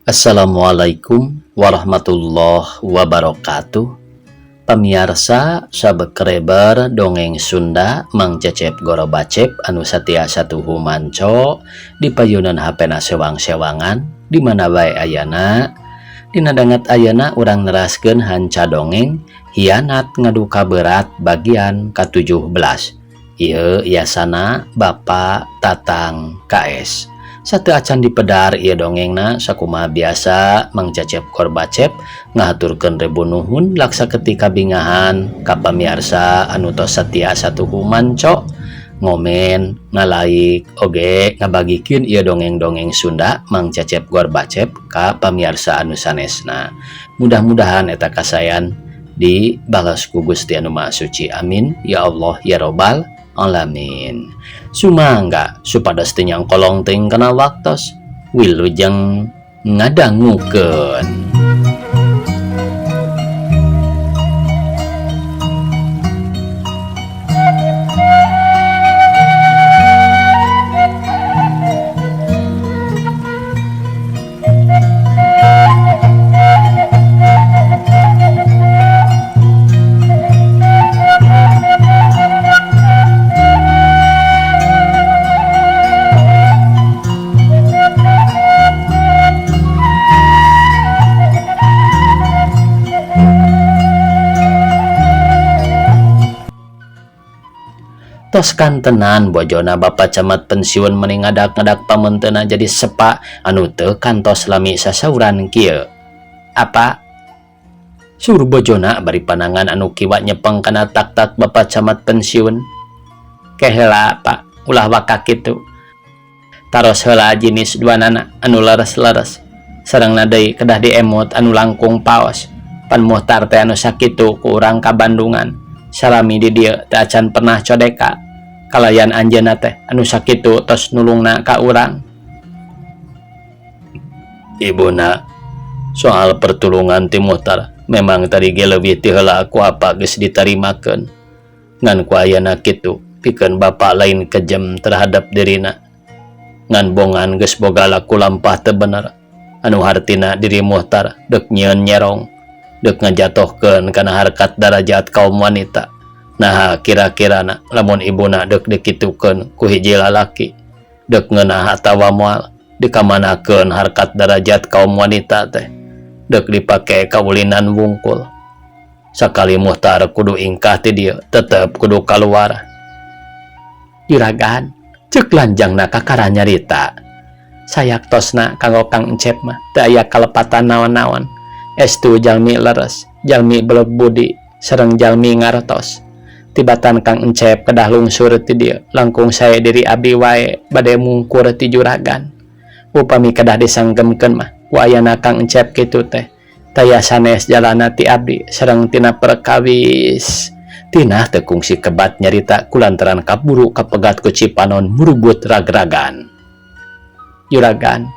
Assalamualaikum warahmatullahi wabarakatuh. Pamirsa sabekreber dongeng Sunda Mang Cecep Gorobacep anu satia satuhu manco di payunan hapena sewang-sewangan di mana bae ayana. Dina dangat ayana urang neraskeun hanca dongeng hianat ngaduka berat bagian ke-17. Ieu yasana Bapak Tatang KS. Satu acan dipedar ia dongengna sakumaha biasa Mang Cecep Gorobacep ngahaturkeun rebu nuhun laksa ketika bingahan ka pamirsa anu tos satia satuhu manco ngomen ngalaik oge ngabagikeun ieu dongeng-dongeng Sunda Mang Cecep Gorobacep ka pamirsa anu sanesna. Mudah-mudahan eta kasayan dibalas ku Gusti Anu Maha Suci. Amin ya Allah ya Robbal alamin. Sumangga supados teu nyangkolong teuing kana waktos wilujeng ngadangukeun. Tos kantenan bojona Bapak Camat pensiun meni ngadak-ngadak pamenteuna jadi sepa anu teu kantos lami sasauran kieu. Apa? Suruh bojona bari panangan anu kiwa nyepeng kana tak-tak Bapak Camat pensiun. Keheula Pak, ulah waka kitu. Taros heula jinis duanana anu leres-leres. Sarengna deui kedah diemut anu langkung paos. Pan muhtar teh anu sakitu ku urang ka Bandungan. Salami di dieu teu acan pernah codeka. Kalayan anjeunna teh anu sakitu tos nulungna ka urang. Ibuna, soal pertulungan ti muhtar memang tadi ge leuwih ti heula ku apa geus ditarimakeun. Ngan ku ayeuna kitu pikeun Bapak lain kejem terhadap dirina. Ngan bongan geus boga laku lampah teu bener. Anu hartina diri muhtar deuk nyieun nyerong. Deuk ngajatohkeun kana harkat darajat kaum wanita. Nah kira-kirana lamun ibuna deuk dikitukeun ku hiji lalaki deuk ngeunah atawa moal dikamanakeun harkat darajat kaum wanita teh deuk dipake kawulinan wungkul. Sakali muhtar kudu ingkah ti dieu tetep kudu kaluar. Juragan ceuk lanjangna kakara nyarita sayak tosna kanggo Kang Encep mah teu aya kalepatan naon-naon. Estu jalmi leres, jalmi beleg budi, sareng jalmi ngartos. Tibatan Kang Encep kedah lungsur ti dieu, langkung sae diri abdi wae bade mungkur ti juragan. Upami kedah disanggemkeun mah, ku ayana Kang Encep kitu teh. Taya sanes jalana ti abdi sareng tina perkawis. Tina teu kungsi kebat nyarita kulantaran kaburu kapegat ku Cipanon murubut rag-ragan. Juragan,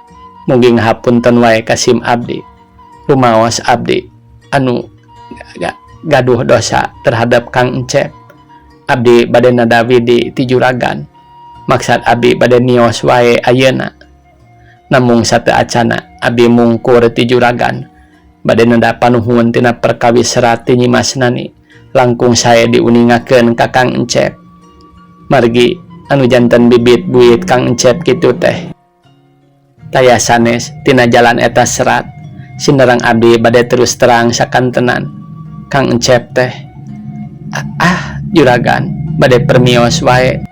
mugi ngahapunten wae kasim abdi. Rumaos abdi anu gaduh dosa terhadap Kang Encep. Abdi bade nadawi ti juragan. Maksad abdi bade nios wae ayeuna. Namung sateu acana abdi mungkur ti juragan. Bade nada panuhun tina perkawis serat ti Nyimas Nani. Langkung sae diuningakeun ka Kang Encep. Margi anu janten bibit buit Kang Encep kitu teh. Taya sanes tina jalan eta serat. Sinerang abdi bade terus terang sakantenan. Kang Encep teh juragan bade permios wae.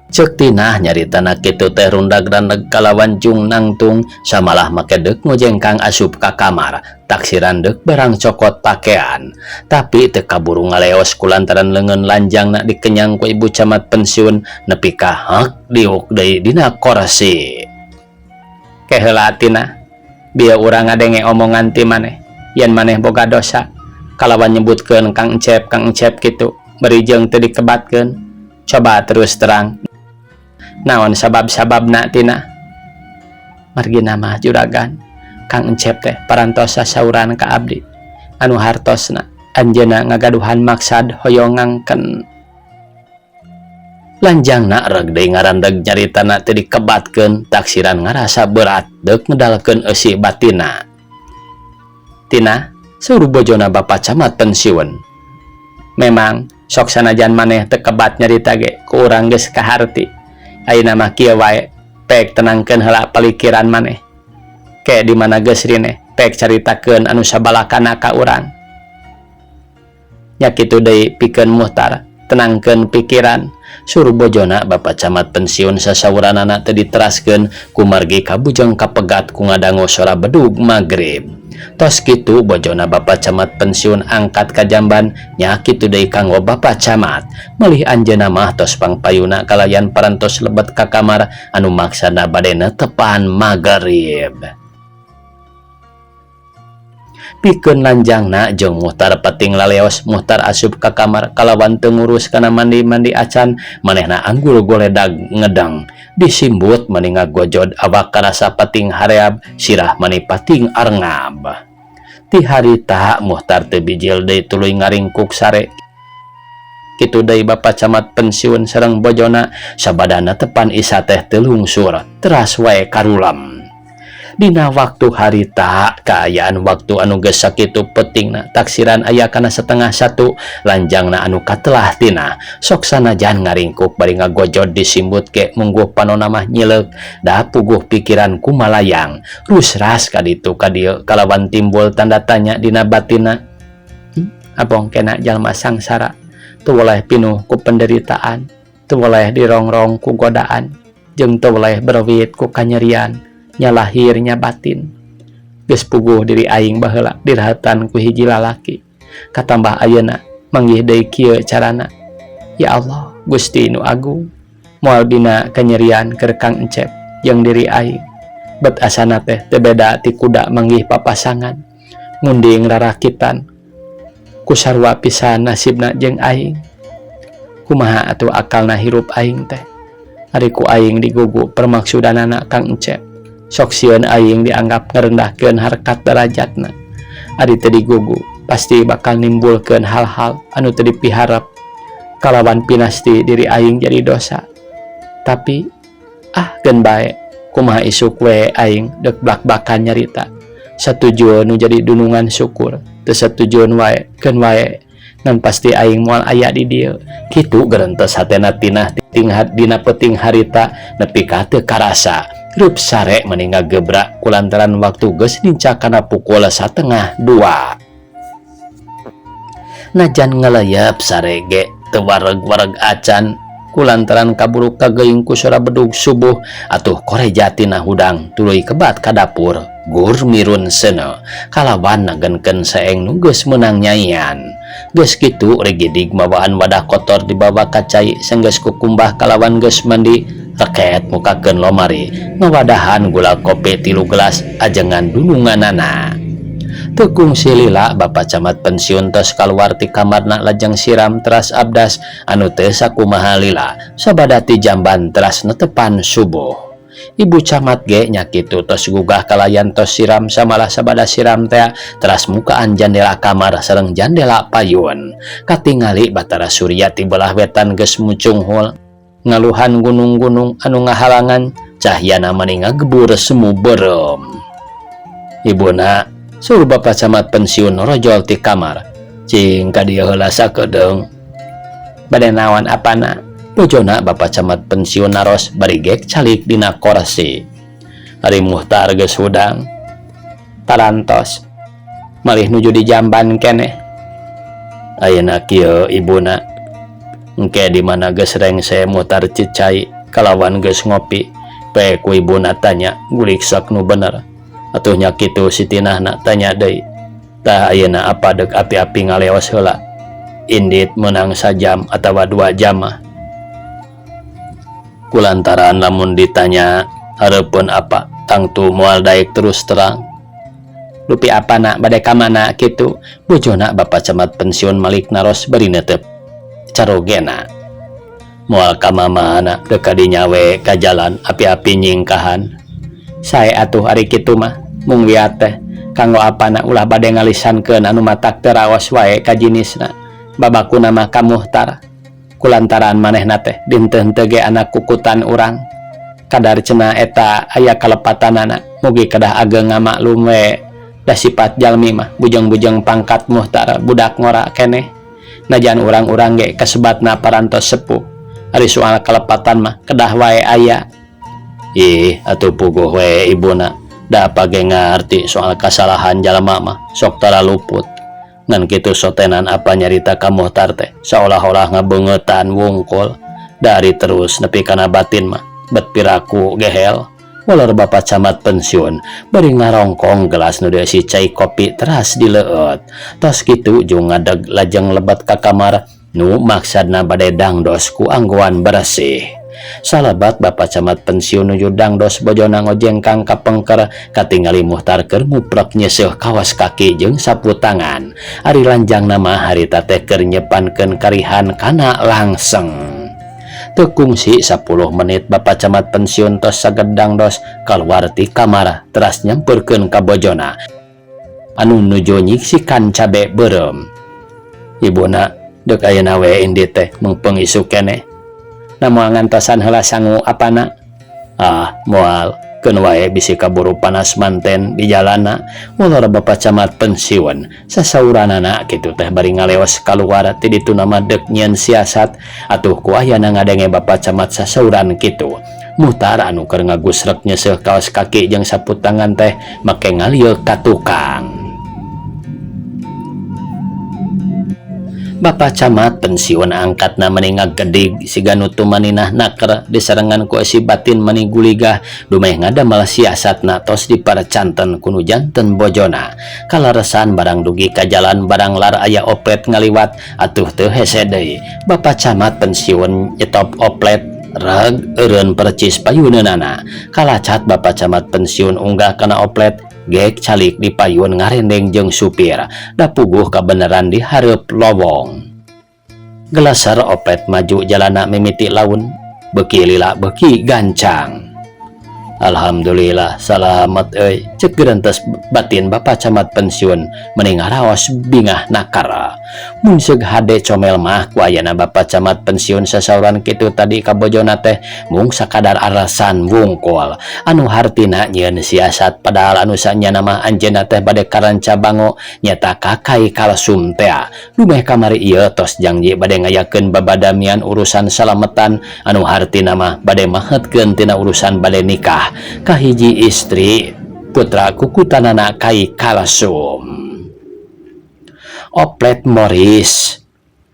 Ceuk tinah nyaritana kitu teh rundag-randeg kalawan jung nangtung samalah make deuk ngojengkang asup ka kamar taksiran deuk barang cokot pakean tapi teu kaburu ngaleos kulantaran leungeun lanjangna dikenyang ku Ibu Camat pensiun nepi ka hak diuk deui dina kursi. Keheula tina bieu urang ngadenge omongan ti maneh yen maneh boga dosa kalawan nyebutkeun Kang Encep kitu beureujeung teu dikebatkeun. Coba terus terang naon sabab-sababna tina. Margina mah juragan Kang Encep teh parantos sasauran ka abdi anu hartosna anjeunna ngagaduhan maksad hoyong ngangken Lanjangna reg deui ngarandeg nyaritana teu dikebatkeun, taksiran ngarasa berat deuk ngedalkeun eusi batina. Tina, saur bojona Bapak Camat pensiun. Memang sok sanajan maneh teu kebat nyarita ge ku urang geus kaharti. Ayeuna mah kieu wae, pek tenangkeun heula palikiran maneh. Ke di mana geus rine, pek caritakeun anu sabalakana ka urang. Nya kitu deui pikeun Muhtar, tenangkeun pikiran. Suruh bojona Bapak Camat pensiun sasawuranana teu diteraskeun ku margi kabujeng kapegat ku ngadangu sora bedug magrib. Tos kitu bojona Bapak Camat pensiun angkat ka jamban, nya kitu deui kanggo Bapak Camat. Meulih anjeunna mah tos pangpayuna kalayan parantos lebet ka kamar anu maksana bade netepan magrib. Pikeun lanjangna jeung Muhtar peting laleos. Muhtar asup ka kamar kalawan teu ngurus kana mandi-mandi acan, manehna anggul goledag ngedeng. Disimbut mani ngagojod awak karasa peting hareab, sirah mani pating arngab. Ti harita Muhtar teu bijil deui tuluy ngaringkuk sare. Kitu deui Bapak Camat pensiun sareng bojona sabadana tepan isa teh teu lungsur, teras wae karulem. Dina waktu harita kaayaan waktu anu geus sakitu petingna taksiran aya kana 12:30, lanjangna anu katelah tina sok sanajan ngaringkuk bari ngagojod disimbut ke mungguh panonna mah nyileuk da puguh pikiran kumalayang rusras ka ditu ka dieu kalawan timbul tanda tanya dina batinna. Abong kena jalma sangsara teu woleh pinuh ku penderitaan, teu woleh dirongrong ku godaan, jeung teu woleh berwit ku kanyerian. Nya lahir nya batin geus puguh diri aing baheula dirahatan ku hiji lalaki, katambah ayeuna manggih deui kieu carana. Ya Allah Gusti nu agung, moal dina kanyerian keur Kang Encep jeung diri aing bet asana teh teu beda ti kuda manggih papasangan, ngunding rarakitan ku sarua pisan nasibna jeung aing. Kumaha atuh akalna hirup aing teh ari ku aing digugu permaksudanana Kang Encep. Sok sieun aing dianggap ngarendahkeun harkat derajatna. Ari teu digugu pasti bakal nimbulkeun hal-hal anu teu dipiharep kalawan pinasti diri aing jadi dosa. Tapi geun bae kumaha isuk we aing deuk blak-blakan nyarita. Satujuan nu jadi dunungan syukur, teu satujuan wae keun wae ngan pasti aing moal aya di dieu. Kitu geurentes hatena Tina dina peting harita nepi ka teu karasa. Rup sare meni ngagebrak kulantaran waktu geus dincak kana pukul 1:30. Najan ngelayap sare ge teu wareg-wareg acan kulantaran kaburu kageing ku sora bedug subuh atuh koreja tina hudang tuluy kebat ka dapur gur mirun seuneu kalawan nagenkeun saeng nu geus meunang nyayan. Geus kitu regidig mawaan wadah kotor dibawa ka cai senggeus kukumbah kalawan geus mandi reket mukakeun lomari ngawadahan gula kopi 3 gelas ajengan dununganana. Teu kungsi lila Bapak Camat pensiun tos kaluar ti kamarna lajeng siram teras abdas anu teu sakumaha lila sabada ti jamban teras netepan subuh. Ibu Camat ge nya kitu tos gugah kalayan tos siram samalah sabada siram teh teras mukaan jandela kamar sareng jandela payun. Katingali batara surya ti belah wetan geus mucunghul ngaluhan gunung-gunung anu ngahalangan cahyana mani ngagebur semu berem. Ibuna suruh Bapak Camat pensiun rojol ti kamar, cing ka dieu heula sakedeung. Bade naon apana? Bojona Bapak Camat pensiun naros bari gek calik dina kursi. Ari Muhtar geus hudang parantos malih nuju di jamban keneh. Ayeuna kieu ibuna engke di mana geus rengse Muhtar cicai kalawan geus ngopi pe ku ibuna tanya gulik sok nu bener. Atuh nya kitu si Tinahna tanya deui, tah ayeuna apa deuk api-api ngaleos heula? Indit menang sajam atawa 2 jam mah. Kulantaran lamun ditanya hareupeun apa tangtu moal daek terus terang. Lupi apana bade ka mana kitu? Bojona Bapak Camat pensiun malik naros bari neuteup carogena. Moal ka mamana deuk ka dinya we ka jalan api-api nyingkahan. Sae atuh ari kitu mah mung wiat teh kanggo apana ulah bade ngalisankeun anu matak teu raos wae ka jinisna. Babakuna mah ka Muhtar kulantaran manehna teh dinten teu ge anak kukutan urang kadar cenah eta aya kalepatanana mugi kedah ageng ngamaklum we da sifat jalmi mah bujang-bujang pangkat muhtar budak ngora keneh najan urang-urang ge kasebatna parantos sepuh ari soal kalepatan mah kedah wae aya. Ih atuh puguh we ibuna da apa ge ngarti soal kasalahan jalma mah sok tara luput ngan kitu sotenan apa nyarita ka muhtar teh seolah-olah ngabeungetan wungkul dari terus nepi kana batin mah bet piraku gehel walor bapak camat pensiun bari ngarongkong gelas nu diisi cai kopi teras dileueut tos kitu jeung ngadeg lajeng lebat ka kamar nu maksadna bade dangdos ku anggoan bersih. Salabat bapak camat pensiun nuju dangdos bojona ngojengkang kapengker katingali muhtar keur muprek nyeseuh kawas kaki jeung sapu tangan ari lanjang nama harita teh keur nyepankeun karihan kana langseng. Teu kungsi 10 menit bapak camat pensiun tos saged dangdos kaluar ti kamar teras nyampeurkeun ka bojona anu nuju nyiksikan cabe beureum. Ibuna deuk ayeuna we indi teh mengpeung isu keneh namun ngantosan heula sangu apana moal keun wae bisi kaburu panas manten di jalana ulur bapak camat pensiun sasauranana kitu teh bari ngaleos kaluar ti ditu nama deuk nyieun siasat atuh ku ayeuna ngadenge bapak camat sasauran kitu muhtar anu keur ngagusrek nyeseuh kaos kaki jeung sapu tangan teh make ngalieu ka tukang. Bapak camat pensiun angkatna meninggal gedig siga nutu maninah naker diserengan ku si batin mani guligah dumeh ngadamel siasatna tos diparecanten kunu janten bojona kalaresan barang dugi ka jalan barang lar aya oplet ngaliwat atuh teu hese deui bapak camat pensiun nyetop oplet reg eureun percis payuneunana kalacat bapak camat pensiun unggah kana oplet gek calik di payun ngarendeng jeung supir da puguh kabeneran di hareup lowong gelasar oplet maju jalana mimiti laun beuki lila beuki gancang. Alhamdulillah salamet euy ceuk geurentes batin bapak camat pensiun mending ngaraos bingah nakara mun seug hade comel mah ku ayeuna bapak camat pensiun sasauran kitu tadi ka bojona teh mung sakadar alasan wungkul anu hartina nyieun siasat padahal anu sanyana mah anjeunna teh bade karanca bango nyata kakai kalsum teh lumeh kamari ieu tos janji bade ngayakeun babadamian urusan salametan anu hartina mah bade mahetkeun tina urusan bade nikah kahiji istri putra kukutanana kai kalsum. Oplet Morris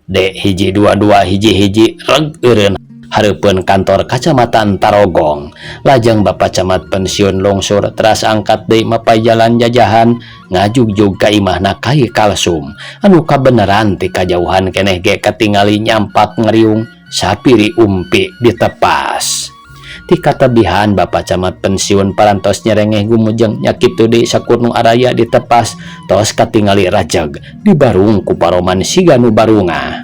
de hiji 22 hiji reg eureun hareupeun kantor kacamatan Tarogong lajeng bapak camat pensiun longsor teras angkat deui mapay jalan jajahan ngajugjug ka imahna kai kalsum anu kabeneran ti kajauhan keneh ge katingali nyampak ngeriung sapiri umpi ditepas. Ti katabihan bapak camat pensiun parantos nyerengeh gumujeng nyakitu di sakurnu araya ditepas tos katingali rajag dibarung ku paroman siga nu barunga.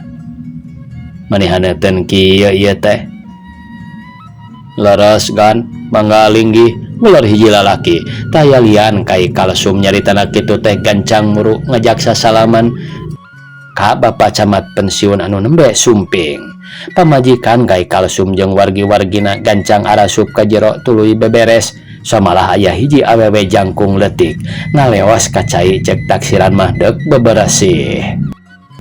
Manehaneuten kieu ieu teh leres gan mangga linggih ular hiji lalaki taya lian kai kalsum nyaritana kitu teh gancang muru ngajak sasalaman ka bapak camat pensiun anu nembe sumping. Pamajikan kai kalsum jeung wargi-wargina gancang arasup ka jero tuluy beberes samalah aya hiji awewe jangkung leutik ngaleos ka cai cek taksiran mah deuk beberesih.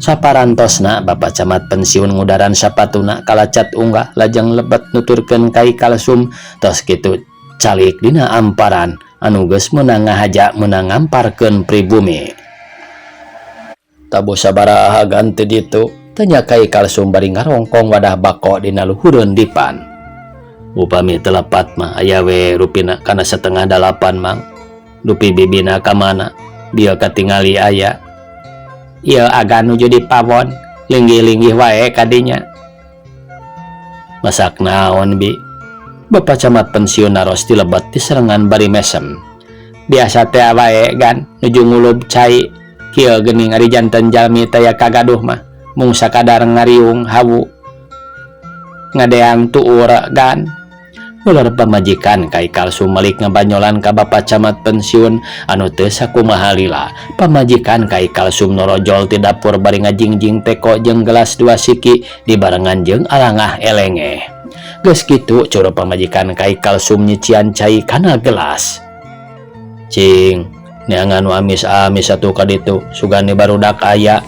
Saparantosna bapak camat pensiun ngudaran sapatuna kalacat unggah lajeng lebet nuturkeun kai kalsum tos kitu calik dina amparan anu geus meunang ngahaja meunang ngamparkeun pribumi. Tabu sabaraha ganti ditu tanya kai kalsum bari ngarongkong wadah bako dina luhureun dipan. Upami telepat mah aya we rupina kana setengah 8 mang. Dupi bibina ka mana? Dia katingali aya. Ieu aga nuju di pawon, linggih-linggih wae kadinya. Masak naon bi? Bapak camat pensiun naros di lebat di serengan bari mesem. Biasa teh wae gan nuju ngulub cai. Kieu geuning ari janten jalmi teh kagaduh mah. Mung sakadar ngariung hawu ngadeang tuur gan ular pamajikan kai Kalsum malik ngabanyolan ka bapa camat pensiun anu teu sakumaha lila. Pamajikan kai Kalsum norojol ti dapur bari ngajingjing teko jeung gelas 2 siki dibarengan jeung alangah elenge. Geus kitu curo pamajikan kai Kalsum nyician cai kana gelas. Cing, neangan amis-amis atuh ka ditu sugani barudak aya.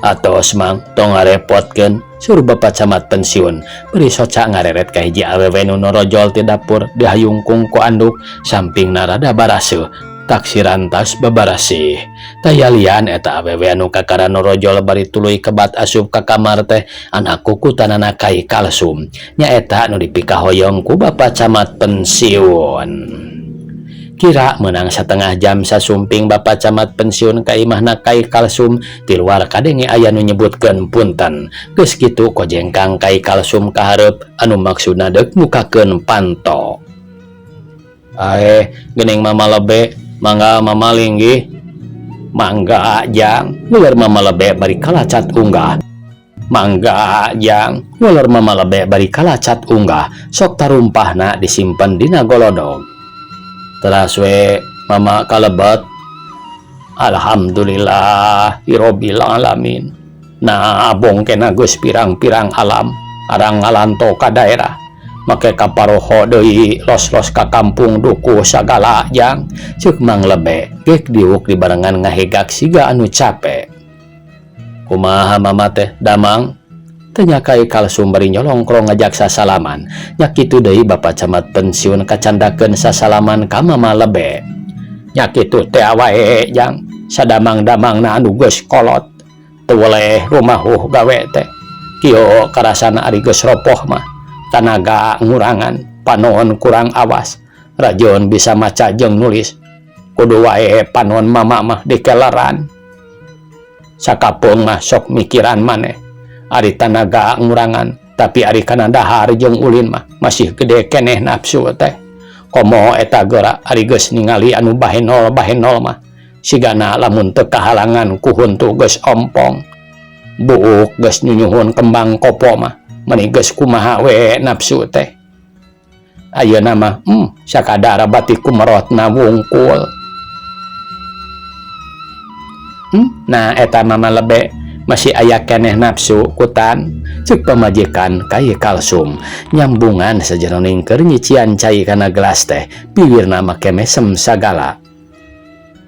Atos mang tong ngarepotkeun, suruh bapak camat pensiun beri soca ngareret ka hiji awewe nu norojol ti dapur dihayungkung ku anduk samping narada baraseuh taksiran tas babarasih. Tayalian eta awewe anu kakara norojol bari tuluy kebat asup ka kamar teh anak kukutanana kai Kalsum nyaeta nu dipikahoyong ku bapak camat pensiun. Kira menang setengah jam sasumping bapak camat pensiun ka imahna kai Kalsum ti luar kadenge aya nu nyebutkeun punten. Geus kitu kojengkang kai Kalsum ka hareup anu maksudna deuk mukakeun panto. Geuning mama lebe mangga mama linggih. Mangga jang ular mama lebe bari kalacat unggah. Mangga jang ular mama lebe bari kalacat unggah sok tarumpahna disimpen dina golodog. Teras we mama kalebet. Alhamdulillah rabbil alamin. Nah abong kena geus pirang-pirang alam arang ngalanto ka daerah make kaparoho deui los-los ka kampung duku sagala jang ceuk mang lebe gek diuk dibarengan ngahegak siga anu capek. Kumaha mama teh damang? Tanya kai Kalsum bari nyolongkrong ngajak sasalaman. Nya kitu deui bapak camat pensiun kacandakeun sasalaman ka mama lebe. Nya kitu teh wae jang sadamang-damangna anu geus kolot teu weleh rumahuh gawe teh. Kieu karasana ari geus ropoh mah tanaga ngurangan panon kurang awas rajon bisa maca jeung nulis kudu wae panon mama mah dikeleran. Sakapeung mah sok mikiran maneh ari tanaga ngurangan tapi ari kana dahar jeung ulin mah masih gede keneh nafsu teh. Komo eta geura ari geus ningali anu bahenol mah sigana lamun teu kahalangan ku huntu geus ompong buuk geus nyunyuhun kembang kopo mah meni geus kumaha we nafsu teh. Ayeuna mah sakadar batik kumerotna wungkul. Nah eta mama lebe masih aya keneh nafsu kutan ceuk pamajikan kai Kalsum nyambungan sajeroning keur nyician cai kana gelas teh bibirna make mesem sagala.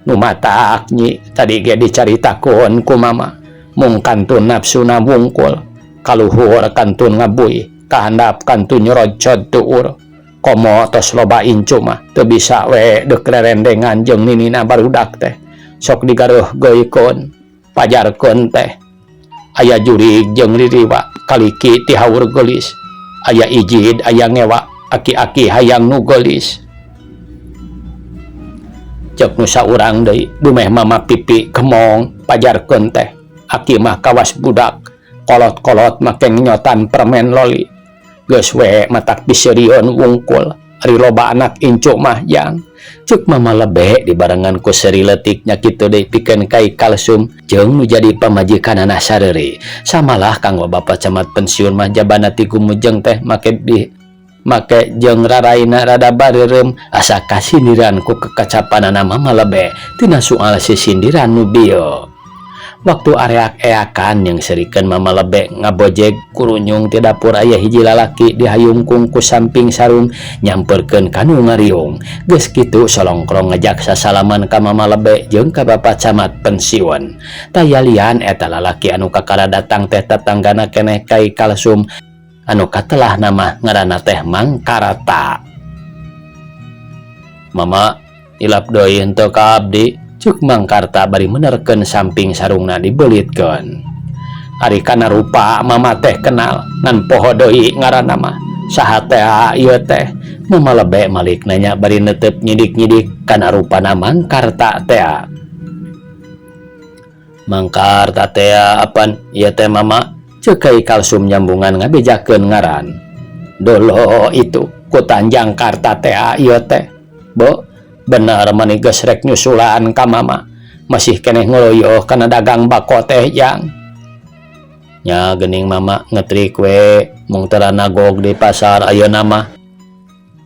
Nu matak nyi tadi ge dicaritakeun ku mama mung kantun nafsuna wungkul kaluhur kantun ngabuy kahandap kantun nyorocod tuur komo tos loba incu mah teu bisa we deuk rerendengan jeung ninina barudak teh sok digareuh geuikeun pajarkeun teh. Aya jurig jeung ririwa kaliki ti haur geulis aya ijid aya ngewa aki-aki hayang nu geulis. Ceuk nu saurang deui dumeh mama pipi kemong pajarkeun teh aki mah kawas budak kolot-kolot make nyotan permen loli geus we matak diseureun wungkul ari loba anak incu mah jang. Ceuk mama lebe dibarengan ku seuri leutik nya kitu deui pikeun kai Kalsum jeung nu jadi pamajikanana sareuri. Samalah kanggo bapak camat pensiun mah jabana ti gumujeng teh make jeung raraina rada bareureum asa kasindiran ku kekacapanana mama lebe tina soal sisindiran nu bieu. Waktu areak-eakan yang serikeun mama lebe ngabojeg kurunyung ti dapur aya hiji lalaki dihayungkung ku samping sarung nyamperkeun kanu ngariung. Geus kitu solongkrong ngajak sasalaman ka mama lebe jeung ka bapak camat pensiun. Tayalian eta lalaki anu kakara datang teh tetanggana keneh kai Kalsum anu katelah nama ngaranna teh Mang Karata. Mama ilap deui henteu ka abdi. Cuk Mang Karta bari menerkeun samping sarungna dibeulitkeun. Ari kana rupa mama teh kenal ngan poho deui ngaranna mah saha teh ieu teh. Mama lebe malik nanya bari neuteup nyidik-nyidik kana rupana Mang Karta teh. Mang Karta teh apan ieu teh mama? Ceuk kai Kalsum nyambungan ngabejakeun ngaran. Dolo itu ku Tanjang Karta teh ieu teh. Bo bener mani geus rek nyusulan ka mama masih keneh ngoloyoh kana dagang bako teh jang. Nya geuning mama ngetrik we mung teu nagog di pasar ayeuna mah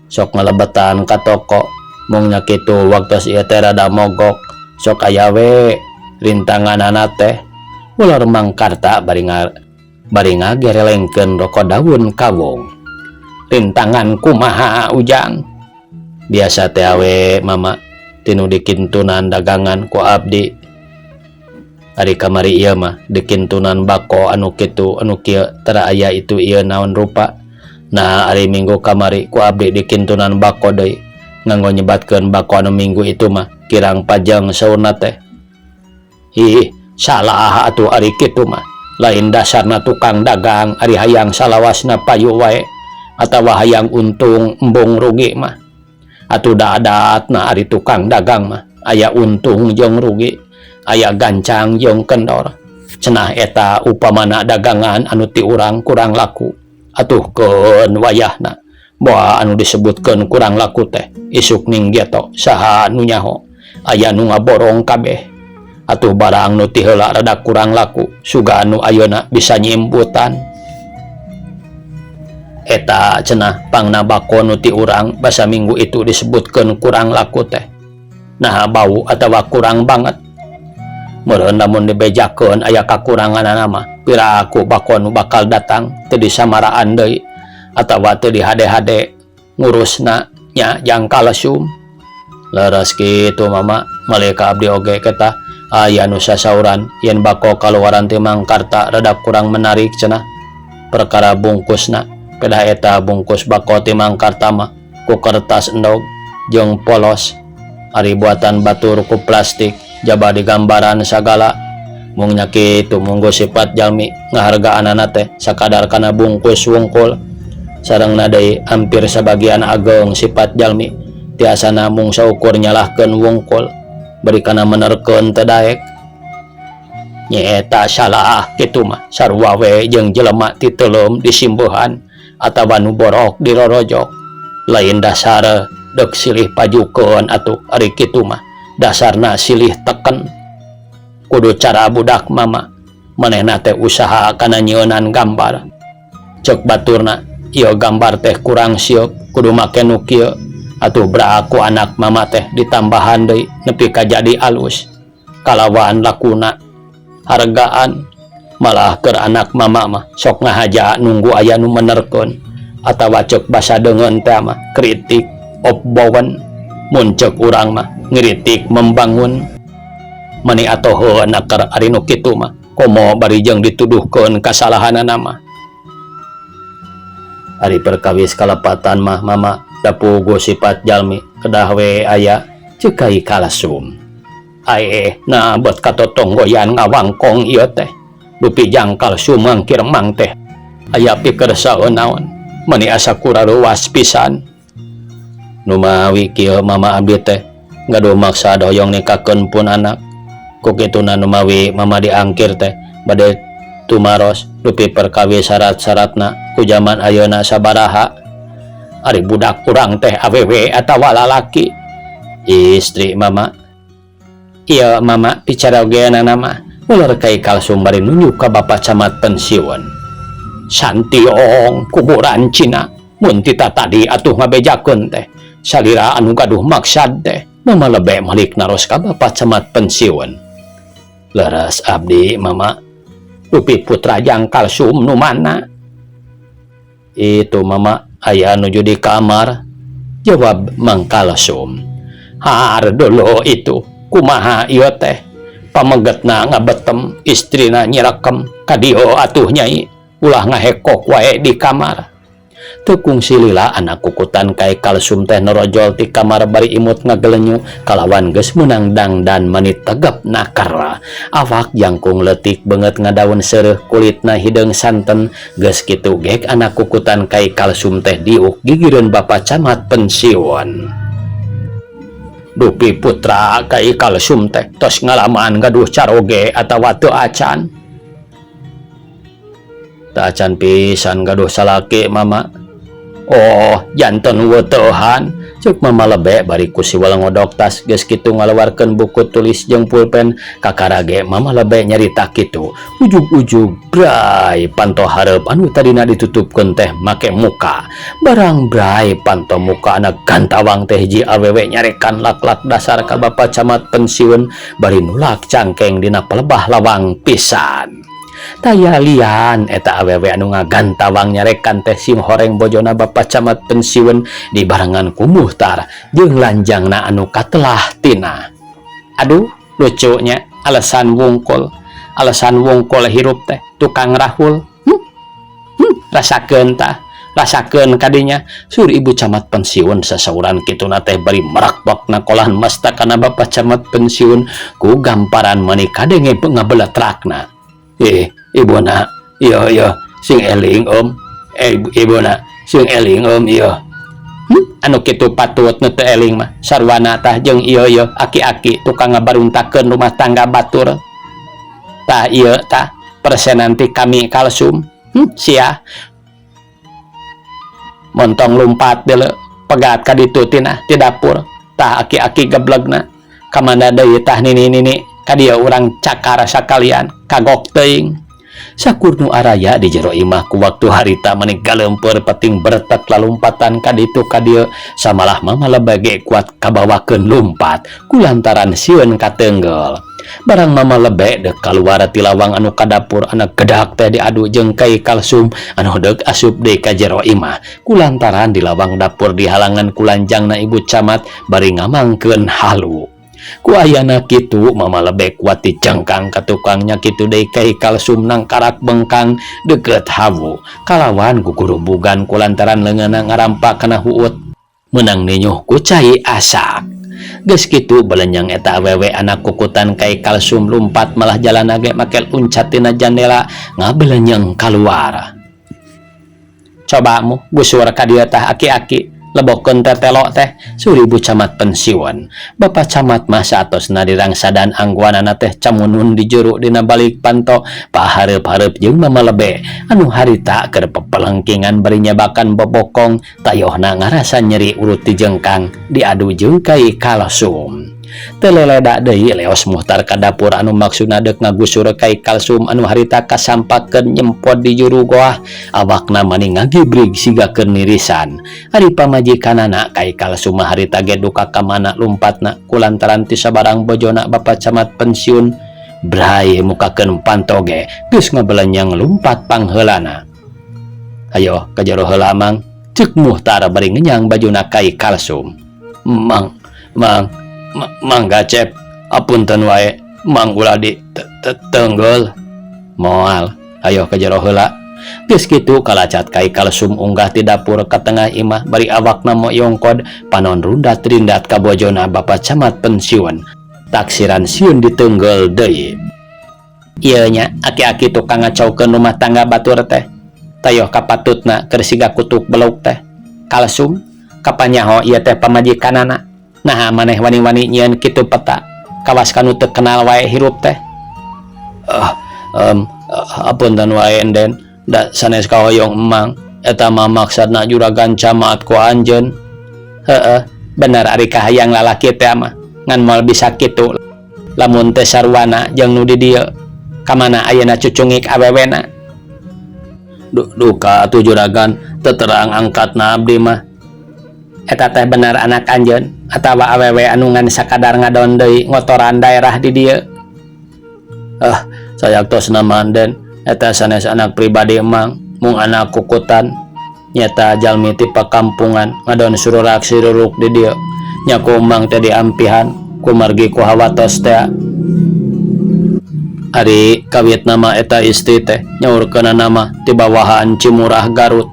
sok ngalebetan ka toko mung nya kitu waktos ieu teh rada mogok sok aya we rintanganana teh ular mangkarta bari ngagerelengkeun roko daun kawung. Rintangan kumaha ujang? Biasa teh awe mama tinu dikintunan dagangan ku abdi. Ari kamari ieu mah dikintunan bako anu kitu anu kieu tara aya itu ieu naon rupa. Nah ari minggu kamari ku abdi dikintunan bako deui nganggo nyebatkeun bako anu minggu itu mah kirang pajang saurna teh. Ih salah atuh ari kitu mah lain dasarna tukang dagang ari hayang salawasna payu wae atawa hayang untung embung rugi mah. Atuh daadatna ari tukang dagang mah aya untung jeung rugi, aya gancang jeung kendor. Cenah eta upamana dagangan anu ti urang kurang laku, atuh keun wayahna moal anu disebutkeun kurang laku teh isuk ning geto saha nu nyaho aya nu ngaborong kabeh. Atuh barang nu ti heula rada kurang laku suga anu ayeuna bisa nyimbutan. Eta cenah pangna bako nu ti urang basa minggu itu disebutkeun kurang laku teh nah bau atawa kurang banget. Meureun lamun dibejakeun aya kakuranganna mah piraku bako nu bakal datang teu disamaraan deui atawa teu dihade-hade ngurusna nya jang kalesum. Leres kitu mama malika abdi oge ketah aya nu sasauran yen bako kaluaran ti Mangkarta rada kurang menarik cenah perkara bungkusna. Kedah eta bungkus bako ti Mangkarta mah ku kertas endog jeung polos ari buatan batur ku plastik jaba digambaran sagala mung nya kitu munggo sifat jalmi ngahargaanana teh sakadar kana bungkus wungkul sarengna deui hampir sabagian ageng sifat jalmi tiasana mung saukur nyalahkeun wungkul bari kana menerkeun teu daek. Nyaeta salah kitu mah sarua we jeung jelema ti teuleum disimbeuhan atawa nu borok dirorojok lain dasar dek silih pajukeun atuh ari kitu mah dasarna silih teken. Kudu cara budak mama manehna teh usaha kana nyieunnan gambar cek baturna ieu gambar teh kurang sieup kudu make nu kieu atuh beraku anak mama teh ditambahan deui nepi ka jadi alus kalawan lakuna hargaan. Malah keur anak mama mah sok ngahaja nunggu aya nu menerkeun atawa cek basa deungeun teh mah kritik obbowen mun cek urang mah ngritik membangun. Mani atoheun keur ari nu kitu mah komo bari jeung dituduhkeun kasalahanana mah. Ari perkawis kalepatan mah mama da puguh sifat jalmi kedah we aya ceuk kai kalasum. Ae nah bet katotong goyan ngawangkong ieu teh dupi jangkal sumangkir mang teh aya pikeun saeun naon mani asa kuraruas pisan. Nu mawi kieu mama abdi teh gaduh maksa doyong nikakeun pun anak ku kituna nu mawi mama diangkir teh bade tumaros dupi perkawis syarat-syaratna ku zaman ayeuna sabaraha. Ari budak urang teh awewe atawa lalaki. Istri mama ieu mama bicara ogeana mah ular kai kalsum bari nunjuk ka bapak camat pensiun. Santiong kuburan Cina mun tita tadi atuh ngabejakeun teh salira anu gaduh maksad teh mama lebe malik naros ka bapak camat pensiun. Leres abdi mama dupi putra jang kalsum nu mana? Itu mama aya nuju di kamar. Jawab Mang Kalsum. Har dulu itu kumaha ieu teh pamegetna ngabetem istrina nyirekem kadio atuh nyai ulah ngahekok wae di kamar. Tekung silila anak kukutan kai Kalsum teh nerojol ti kamar bari imut ngagelenyu kalawan geus meunang dangdan menit tegep nakar awak jangkung leutik beungeut ngadaun seureuh kulitna hideung santen geus kitu gek anak kukutan kai Kalsum teh diuk gigireun bapak camat pensiun. Dupi putra kai Kalsum teh tos ngalaman gaduh caroge atawa teu acan. Teu acan pisan gaduh salaki mama. Oh, janten weutehan. Cuk mama lebe bari ku si ngodok tas geus kitu ngalawarkeun buku tulis jeung pulpen kakarage mama lebe nyarita kitu. Ujug-ujug bray panto hareup anu tadina ditutupkeun teh make muka. Barang bray panto muka anak gantawang teh hiji awewe nyarekan lak-lak dasar ka bapa camat pensiun bari nulak cangkeng dina pelebah lawang pisan. Taya lian eta awewe anu ngagantawang nyarekan teh sim horeng bojona bapa camat pensiun di barengan ku Muhtar jeung lanjangna anu katelah tina. Aduh lucunya alasan wungkul hirup teh tukang rahul. Rasakeun tah rasakeun kadinya sur ibu camat pensiun sasauran kituna teh bari merakbakna kolahan mastakana bapa camat pensiun ku gamparan meuni kadenge ngabeletrakna. Ibuna, iya, sing eling om. Ibuna, sing eling om, iya. Anu kitu patut teu eling mah. Sarwana tah jeung iya, aki-aki tukang ngabaruntakeun rumah tangga batur. Tah iya tah persenan ti kami kalsum. Sia. Montong lumpat deuleu pegat ka ditu tina ti dapur. Tah aki-aki geblegna. Kamana deui tah nini kadia urang cakar sakalian kagok teuing. Sakur nu araya di jero imah ku waktu harita menik galeumpeur peting beretek lalumpatan ka ditu ka dieu samalah mama lebege kuat kabawakeun lumpat kulantaran sieun kateunggel. Barang mama lebe dek kaluar ti lawang anu ka dapur anak gedak teh diadu jeung Kai Kalsum anu deuk asup deui ka jero imah kulantaran di lawang dapur dihalangan kulanjangna ibu camat bari ngamangkeun halu. Ku ayana kitu mama lebek kuat dicengkang ka tukangnya kitu deui Kai Kalsum nang karak bengkang deket hawu kalawan gugurubugan kulantaran leungeunna ngarampak kana huut meunang ninyuh ku cai asak. Geus kitu belenyang eta awewe anak kukutan Kai Kalsum lumpat malah jalan age make uncat tina jendela ngabelenyang kaluar. Cobamu gusur ka dieu tah aki-aki lebokeun tetelok teh suri ibu camat pensiun. Bapak camat mah saatosna dirangsadan angguanana teh camunun di juru dina balik panto pahareup-hareup jeung mama lebe anu harita keur pepelengkingan bari nyabakan bobokong tayohna ngarasa nyeri urut ti jengkang diadu jeung Kai Kalsum. Teleledak deui leos Muhtar ka dapur anu maksudna deuk ngagusur Kai Kalsum anu harita kasampakeun nyempot di juru goah awakna mani ngagibrig sigakeun nirisan. Ari pamajikanana Kai Kalsum harita ge duka ka mana lumpatna kulantaran ti sabarang bojona bapa camat pensiun bray mukakeun pantoge geus ngabelenyang lumpat pangheulana. Ayo ka jero heula mang, ceuk Muhtar bari ngenyang bajuna Kai Kalsum. Mangga cep apunten wae mang ulah di tenggel moal ayo ka jero heula. Geus kitu kalacat Kai Kalsum unggah ti dapur ka tengah imah bari awakna moyongkod panon rundat-rindat ka bojona bapa camat pensiun taksiran sieun ditenggel deui. Ieu nya aki-aki tukang ngacaukeun rumah tangga batur teh tayoh kapatutna keur siga kutuk beluk teh. Kalsum kapanyaho ieu teh pamajikanana. Nah maneh wani-wani nyieun kitu peta kawas kanu teu kenal wae hirup teh. Apunten wae enden da sanes kahoyong emang eta mah maksudna juragan camat ku anjeun. Heeh bener ari kahayang lalaki teh mah ngan moal bisa kitu lamun teh sarwana jeung nu di dieu kamana ayeuna cucungik awewena. Duka atuh juragan teu terang angkatna abdi mah. Eta teh bener anak anjeun atawa awewe anu ngan sakadar ngadon deui ngotoran daerah di dieu. Sayaktos namanden eta sanes anak pribadi emang mung anak kukutan nyata jalmi ti pakampungan ngadon sururak siruruk di dieu nya ku emang teh diampihan ku margi ku hawatos teh. Ari kawit nama eta istri teh nyaurkeunna nama ti bawahan Cimurah Garut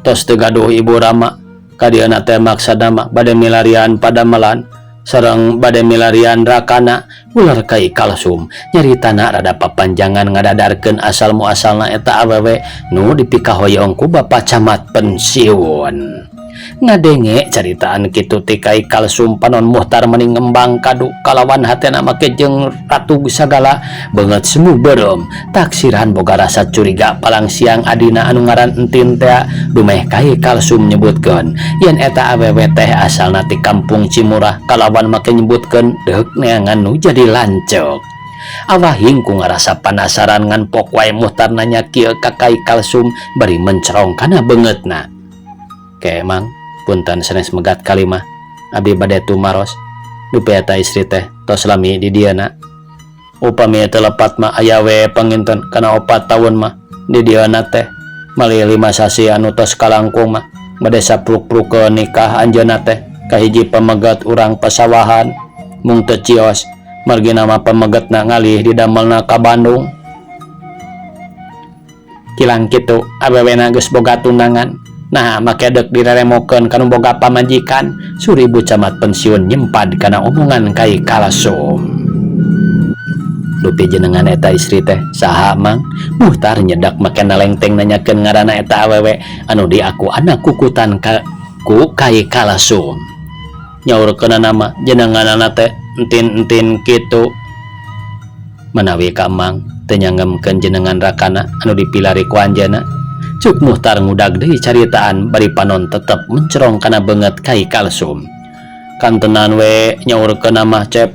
tos teu gaduh ibu Rama. Kadiana teh maksudna mah bade milarian padamelan sareng bade milarian rakana ular Kai Kalsum nyaritana rada papanjangan ngadadarkeun asal muasalna eta awewe nu dipikahoyong ku bapa camat pensiun. ngadenge caritaan kitu ti Kai Kalsum panon Muhtar meni ngembang kadu kalawan hatena make jeung ratu sagala beungeut semu berem taksiran boga rasa curiga palang siang adina anu ngaran entin teh dumeh Kai Kalsum nyebutkeun yen eta awewe teh asalna ti kampung Cimurah kalawan make nyebutkeun deuk neangan nu jadi lancok. Awahing ku ngarasa penasaran ngan pok wae Muhtar nanya kieu ka Kai Kalsum bari mencerong kana beungeutna. Ke emang punten sanes megat kalimah abdi bade tumaros dupe eta istri teh tos lami di diana upami teu lepat mah aya we panginten kana 4 tahun mah di diana teh mali 5 sasi anu tos kalangkung mah bade sapruk-pruk ke nikah anjeunna teh kahiji pamegat urang pasawahan mung teu cios margi nama pamegatna ngalih didamelna ka Bandung. Kilang kitu awewena geus boga tunangan. Nah, make dek direremokeun kanu boga pamajikan, Suribu camat pensiun nyempad kana omongan Kai Kalsum. Dupi jenengan eta istri teh saha mang? Muhtar nyedak make nalengteng nanyakeun ngaranna eta awewe anu diaku anak kukutan ku Kai Kalsum. Nyaurkeun nama jenenganna teh entin-entin kitu. Manawi ka mang teu nyangemkeun jenengan rakana anu dipilari ku anjeunna. Cuk Muhtar ngudag deui caritaan bari panon tetep mencerong kana beungeut Kai Kalsum. Kantenan we nyaurkeun mah cep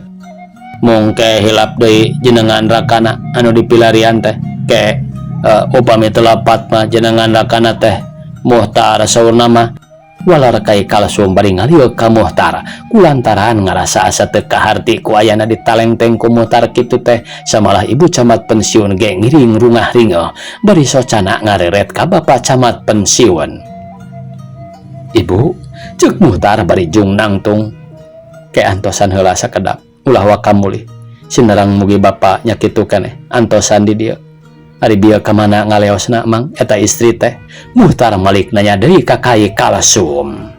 mung ke hilap deui jenengan rakana anu dipilarian teh ke upami teu lapat mah jenengan rakana teh Muhtar saurna mah walar Kai Kalsum bari ngalieu ka Muhtar kulantaran ngarasa asa teu kaharti ku ayana ditalengteng ku Muhtar kitu teh samalah ibu camat pensiun ge ngiring rungah ringeuh bari socana ngareret ka bapa camat pensiun. Ibu ceuk Muhtar bari jung nangtung ke antosan heula sakedap ulah wakamuli sinerang mugi bapa nya kitu keneh antosan di dieu. Ari bieu ka mana ngaleosna mang eta istri teh Muhtar malik nanya deui ka Kai Kalsum.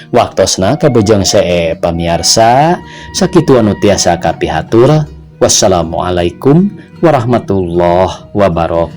Waktosna kabejeng see pamiarsa sakitu anu tiasa kapihatur. Wassalamualaikum warahmatullahi wabarakatuh.